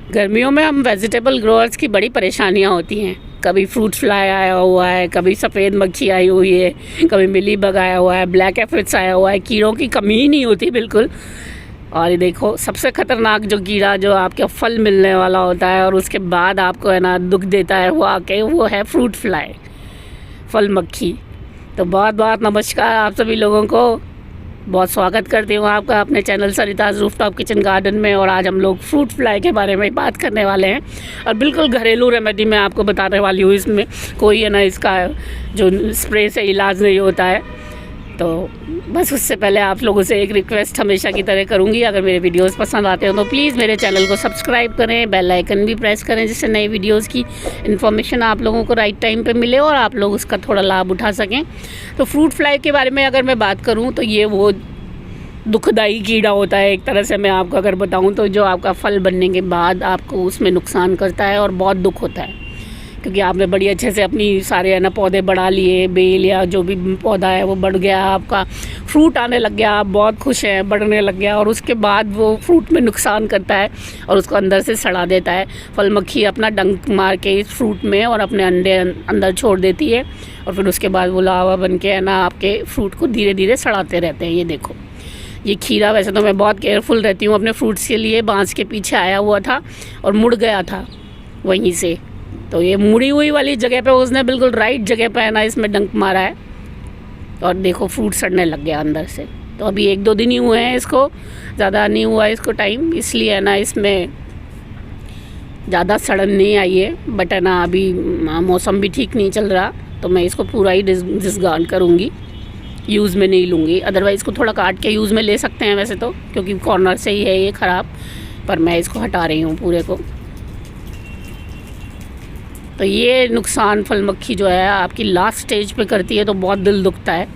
गर्मियों में हम वेजिटेबल ग्रोअर्स की बड़ी परेशानियां होती हैं। कभी फ्रूट फ्लाई आया हुआ है, कभी सफ़ेद मक्खी आई हुई है, कभी मिली बग आया हुआ है, ब्लैक एफिड्स आया हुआ है। कीड़ों की कमी ही नहीं होती बिल्कुल। और ये देखो, सबसे ख़तरनाक जो कीड़ा जो आपके फल मिलने वाला होता है और उसके बाद आपको है ना दुख देता है, वो आके वो है फ्रूट फ्लाई, फल मक्खी। तो बहुत बहुत नमस्कार आप सभी लोगों को। बहुत स्वागत करती हूँ आपका अपने channel Sarita's rooftop kitchen garden में। और आज हम लोग फ्रूट फ्लाई के बारे में बात करने वाले हैं और बिल्कुल घरेलू रेमेडी मैं आपको बताने वाली हूँ। इसमें कोई है ना इसका जो स्प्रे से इलाज नहीं होता है। तो बस उससे पहले आप लोगों से एक रिक्वेस्ट हमेशा की तरह करूँगी, अगर मेरे वीडियोस पसंद आते हो तो प्लीज़ मेरे चैनल को सब्सक्राइब करें, बेल आइकन भी प्रेस करें, जिससे नई वीडियोस की इन्फॉर्मेशन आप लोगों को राइट टाइम पे मिले और आप लोग उसका थोड़ा लाभ उठा सकें। तो फ्रूट फ्लाई के बारे में अगर मैं बात करूँ तो ये वो दुखदाई कीड़ा होता है एक तरह से। मैं आपको अगर बताऊँ तो जो आपका फल बनने के बाद आपको उसमें नुकसान करता है और बहुत दुख होता है, क्योंकि आपने बड़ी अच्छे से अपनी सारे है ना पौधे बढ़ा लिए, बेल या जो भी पौधा है वो बढ़ गया, आपका फ्रूट आने लग गया, आप बहुत खुश हैं, बढ़ने लग गया, और उसके बाद वो फ्रूट में नुकसान करता है और उसको अंदर से सड़ा देता है। फल मक्खी अपना डंक मार के इस फ्रूट में और अपने अंडे अंदर छोड़ देती है, और फिर उसके बाद वो लावा बन के है ना आपके फ्रूट को धीरे धीरे सड़ाते रहते हैं। ये देखो, ये खीरा, वैसे तो मैं बहुत केयरफुल रहती हूँ अपने फ्रूट्स के लिए, बांस के पीछे आया हुआ था और मुड़ गया था वहीं से। तो ये मुड़ी हुई वाली जगह पे उसने बिल्कुल राइट जगह पे है ना इसमें डंक मारा है, और देखो फ्रूट सड़ने लग गया अंदर से। तो अभी 1-2 दिन ही हुए हैं इसको, ज़्यादा नहीं हुआ इसको टाइम, इसलिए है ना इसमें ज़्यादा सड़न नहीं आई है। बट है ना अभी मौसम भी ठीक नहीं चल रहा, तो मैं इसको पूरा ही डिसगार्ड करूँगी, यूज़ में नहीं लूँगी। अदरवाइज़ इसको थोड़ा काट के यूज़ में ले सकते हैं वैसे तो, क्योंकि कॉर्नर से ही है ये ख़राब, पर मैं इसको हटा रही हूँ पूरे को। तो ये नुकसान फल मक्खी जो है आपकी लास्ट स्टेज पे करती है, तो बहुत दिल दुखता है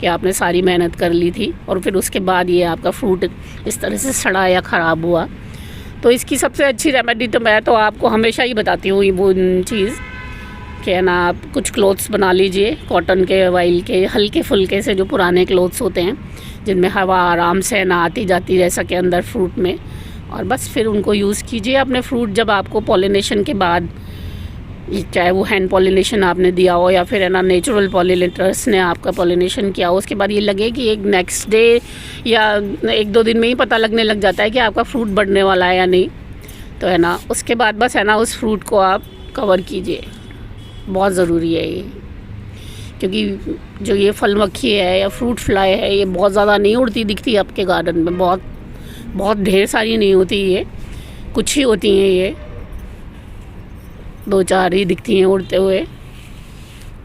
कि आपने सारी मेहनत कर ली थी और फिर उसके बाद ये आपका फ्रूट इस तरह से सड़ा या ख़राब हुआ। तो इसकी सबसे अच्छी रेमेडी तो मैं तो आपको हमेशा ही बताती हूँ वो चीज़ कि है ना आप कुछ क्लोथ्स बना लीजिए कॉटन के, वाइल के, हल्के फुल्के से, जो पुराने क्लोथ्स होते हैं जिनमें हवा आराम से ना आती जाती रह सके अंदर फ्रूट में, और बस फिर उनको यूज़ कीजिए अपने फ्रूट। जब आपको पॉलिनेशन के बाद, चाहे वो हैंड पॉलिनेशन आपने दिया हो या फिर है ना नेचुरल पॉलिनेटर्स ने आपका पॉलिनेशन किया हो, उसके बाद ये लगे कि एक नेक्स्ट डे या 1-2 दिन में ही पता लगने लग जाता है कि आपका फ्रूट बढ़ने वाला है या नहीं, तो है ना उसके बाद बस है ना उस फ्रूट को आप कवर कीजिए। बहुत ज़रूरी है ये, क्योंकि जो ये फल मक्खी है या फ्रूट फ्लाई है ये बहुत ज़्यादा नहीं उड़ती दिखती आपके गार्डन में, बहुत ढेर सारी नहीं होती, ये कुछ ही होती हैं, ये 2-4 ही दिखती हैं उड़ते हुए,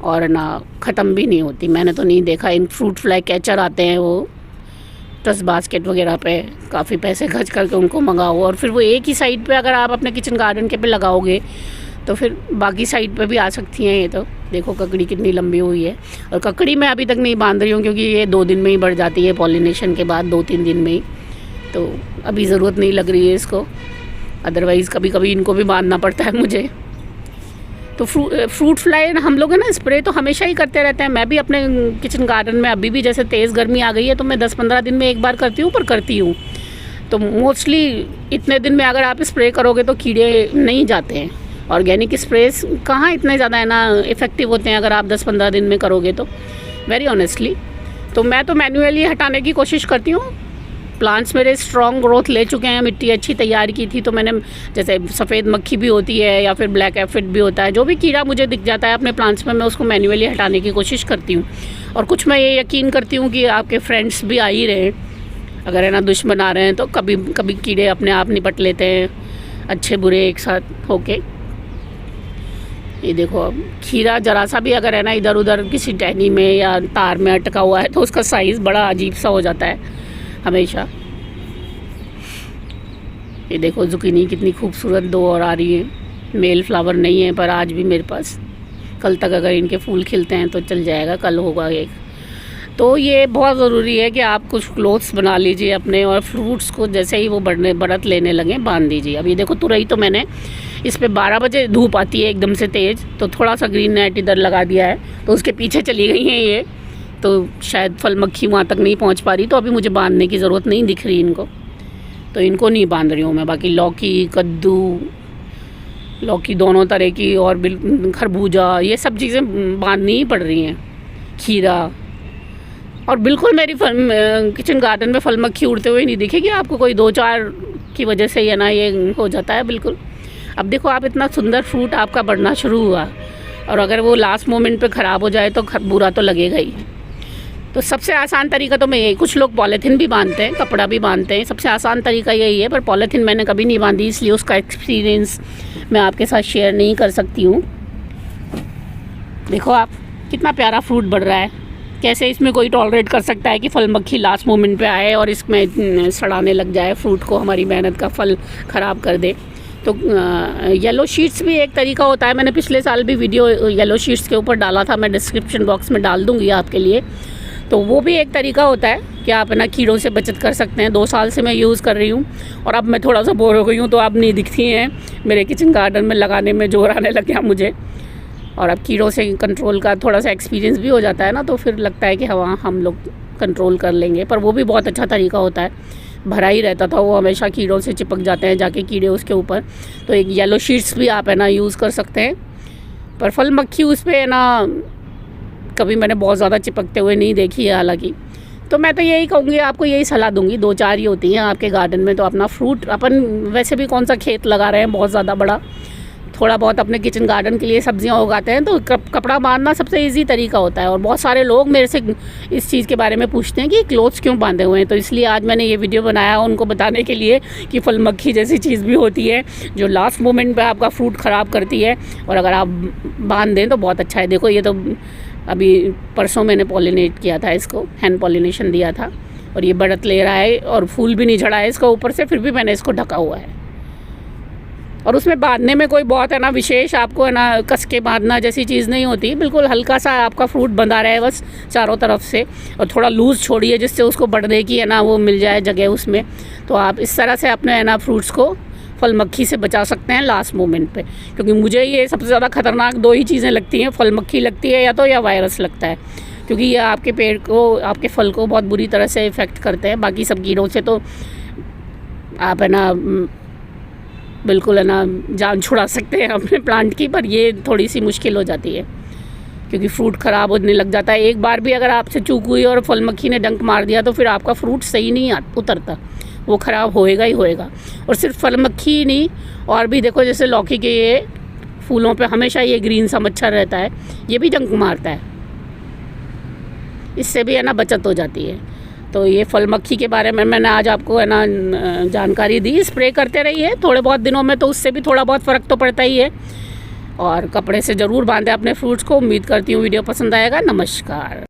और ना ख़त्म भी नहीं होती। मैंने तो नहीं देखा। इन फ्रूट फ्लाई कैचर आते हैं, वो ट्रस्ट बास्केट वगैरह पे काफ़ी पैसे खर्च करके उनको मंगाओ, और फिर वो एक ही साइड पे अगर आप अपने किचन गार्डन के पे लगाओगे तो फिर बाकी साइड पे भी आ सकती हैं। ये तो देखो ककड़ी कितनी लंबी हुई है, और ककड़ी मैं अभी तक नहीं बांध रही हूँ क्योंकि ये 2 दिन में ही बढ़ जाती है पॉलिनेशन के बाद, 2-3 दिन में ही, तो अभी ज़रूरत नहीं लग रही है इसको। अदरवाइज़ कभी कभी इनको भी बांधना पड़ता है मुझे। तो फ्रूट फ्लाई हम लोग है ना स्प्रे तो हमेशा ही करते रहते हैं। मैं भी अपने किचन गार्डन में अभी भी, जैसे तेज़ गर्मी आ गई है तो मैं 10-15 दिन में एक बार करती हूँ, पर करती हूँ। तो मोस्टली इतने दिन में अगर आप स्प्रे करोगे तो कीड़े नहीं जाते हैं। ऑर्गेनिक स्प्रेस कहाँ इतने ज़्यादा है ना इफ़ेक्टिव होते हैं अगर आप 10-15 दिन में करोगे तो, वेरी ऑनेस्टली। तो मैं तो मैन्युअली हटाने की कोशिश करती हूँ। प्लांट्स मेरे स्ट्रॉन्ग ग्रोथ ले चुके हैं, मिट्टी अच्छी तैयार की थी, तो मैंने जैसे सफ़ेद मक्खी भी होती है या फिर ब्लैक एफिड भी होता है, जो भी कीड़ा मुझे दिख जाता है अपने प्लांट्स में, मैं उसको मैन्युअली हटाने की कोशिश करती हूँ। और कुछ मैं ये यकीन करती हूँ कि आपके फ्रेंड्स भी आ ही रहे हैं, अगर है ना दुश्मन आ रहे हैं तो कभी कभी कीड़े अपने आप निपट लेते हैं, अच्छे बुरे एक साथ होके। ये देखो, अब खीरा जरा सा भी अगर है ना इधर उधर किसी टहनी में या तार में अटका हुआ है तो उसका साइज़ बड़ा अजीब सा हो जाता है हमेशा। ये देखो जुकीनी कितनी खूबसूरत 2 और आ रही है। मेल फ्लावर नहीं है पर आज भी मेरे पास, कल तक अगर इनके फूल खिलते हैं तो चल जाएगा, कल होगा एक। तो ये बहुत ज़रूरी है कि आप कुछ क्लोथ्स बना लीजिए अपने, और फ्रूट्स को जैसे ही वो बढ़त लेने लगे बांध दीजिए। अब ये देखो तुरई तो मैंने इस पे 12 बजे धूप आती है एकदम से तेज़, तो थोड़ा सा ग्रीन नेट इधर लगा दिया है, तो उसके पीछे चली गई हैं ये, तो शायद फल मक्खी वहाँ तक नहीं पहुँच पा रही, तो अभी मुझे बांधने की ज़रूरत नहीं दिख रही इनको। तो इनको नहीं बांध रही हूँ मैं। बाकी लौकी, कद्दू, लौकी दोनों तरह की, और खरबूजा, ये सब चीज़ें बांधनी ही पड़ रही हैं, खीरा। और बिल्कुल मेरी किचन गार्डन में फल मक्खी उड़ते हुए नहीं दिखेगी आपको। कोई 2-4 की वजह से ये ना ये हो जाता है बिल्कुल। अब देखो आप, इतना सुंदर फ्रूट आपका बढ़ना शुरू हुआ, और अगर वो लास्ट मोमेंट पे ख़राब हो जाए तो बुरा तो लगेगा ही। तो सबसे आसान तरीका तो मैं यही, कुछ लोग पॉलीथीन भी बांधते हैं, कपड़ा भी बांधते हैं, सबसे आसान तरीका यही है। पर पॉलीथीन मैंने कभी नहीं बांधी, इसलिए उसका एक्सपीरियंस मैं आपके साथ शेयर नहीं कर सकती हूँ। देखो आप, कितना प्यारा फ्रूट बढ़ रहा है। कैसे इसमें कोई टॉलरेट कर सकता है कि फल मक्खी लास्ट मोमेंट पे आए और इसमें सड़ाने लग जाए फ्रूट को, हमारी मेहनत का फल ख़राब कर दे। तो येलो शीट्स भी एक तरीका होता है। मैंने पिछले साल भी वीडियो येलो शीट्स के ऊपर डाला था, मैं डिस्क्रिप्शन बॉक्स में डाल दूँगी आपके लिए। तो वो भी एक तरीका होता है कि आप ना कीड़ों से बचत कर सकते हैं। 2 साल से मैं यूज़ कर रही हूँ, और अब मैं थोड़ा सा बोर हो गई हूँ, तो अब नहीं दिखती हैं मेरे किचन गार्डन में, लगाने में जोर आने लग गया मुझे। और अब कीड़ों से कंट्रोल का थोड़ा सा एक्सपीरियंस भी हो जाता है ना, तो फिर लगता है कि हाँ, हम लोग कंट्रोल कर लेंगे। पर वो भी बहुत अच्छा तरीका होता है। भरा ही रहता था वो, हमेशा कीड़ों से चिपक जाते हैं जाके कीड़े उसके ऊपर। तो एक येलो शीट्स भी आप है ना यूज़ कर सकते हैं। पर फल मक्खी उस पर है ना, कभी मैंने बहुत ज़्यादा चिपकते हुए नहीं देखी है हालांकि। तो मैं तो यही कहूँगी, आपको यही सलाह दूँगी, 2-4 ही होती हैं आपके गार्डन में, तो अपना फ्रूट, अपन वैसे भी कौन सा खेत लगा रहे हैं बहुत ज़्यादा बड़ा, थोड़ा बहुत अपने किचन गार्डन के लिए सब्जियां उगाते हैं, तो कपड़ा बांधना सबसे इजी तरीका होता है। और बहुत सारे लोग मेरे से इस चीज़ के बारे में पूछते हैं कि क्लोथ्स क्यों बांधे हुए हैं। तो इसलिए आज मैंने ये वीडियो बनाया उनको बताने के लिए कि फल मक्खी जैसी चीज़ भी होती है जो लास्ट मोमेंट पे आपका फ्रूट ख़राब करती है, और अगर आप बांध दें तो बहुत अच्छा है। देखो, ये तो अभी परसों मैंने पॉलिनेट किया था इसको, हैंड पॉलिनेशन दिया था, और ये बढ़त ले रहा है और फूल भी नहीं झड़ा है इसका ऊपर से, फिर भी मैंने इसको ढका हुआ है। और उसमें बांधने में कोई बहुत है ना विशेष आपको है ना कस के बांधना जैसी चीज़ नहीं होती, बिल्कुल हल्का सा आपका फ्रूट बंधा रहे बस चारों तरफ से, और थोड़ा लूज़ छोड़िए जिससे उसको बढ़ने की है ना वो मिल जाए जगह उसमें। तो आप इस तरह से अपने है ना फ्रूट्स को फल मक्खी से बचा सकते हैं लास्ट मोमेंट पे। क्योंकि मुझे ये सबसे ज़्यादा ख़तरनाक 2 ही चीज़ें लगती हैं, फल मक्खी लगती है या वायरस लगता है, क्योंकि ये आपके पेड़ को, आपके फल को बहुत बुरी तरह से इफ़ेक्ट करते हैं। बाकी सब कीड़ों से तो आप है ना बिल्कुल है ना जान छुड़ा सकते हैं अपने प्लांट की, पर ये थोड़ी सी मुश्किल हो जाती है क्योंकि फ्रूट ख़राब होने लग जाता है। एक बार भी अगर आपसे चूक हुई और फल मक्खी ने डंक मार दिया तो फिर आपका फ्रूट सही नहीं उतरता, वो ख़राब होएगा ही होएगा। और सिर्फ फल मक्खी ही नहीं, और भी देखो जैसे लौकी के ये फूलों पे हमेशा ये ग्रीन सा मच्छर रहता है, ये भी डंक मारता है, इससे भी है ना बचत हो जाती है। तो ये फल मक्खी के बारे में मैंने आज आपको है ना जानकारी दी। स्प्रे करते रहिए थोड़े बहुत दिनों में, तो उससे भी थोड़ा बहुत फ़र्क तो पड़ता ही है। और कपड़े से ज़रूर बांधें अपने फ्रूट्स को। उम्मीद करती हूँ वीडियो पसंद आएगा। नमस्कार।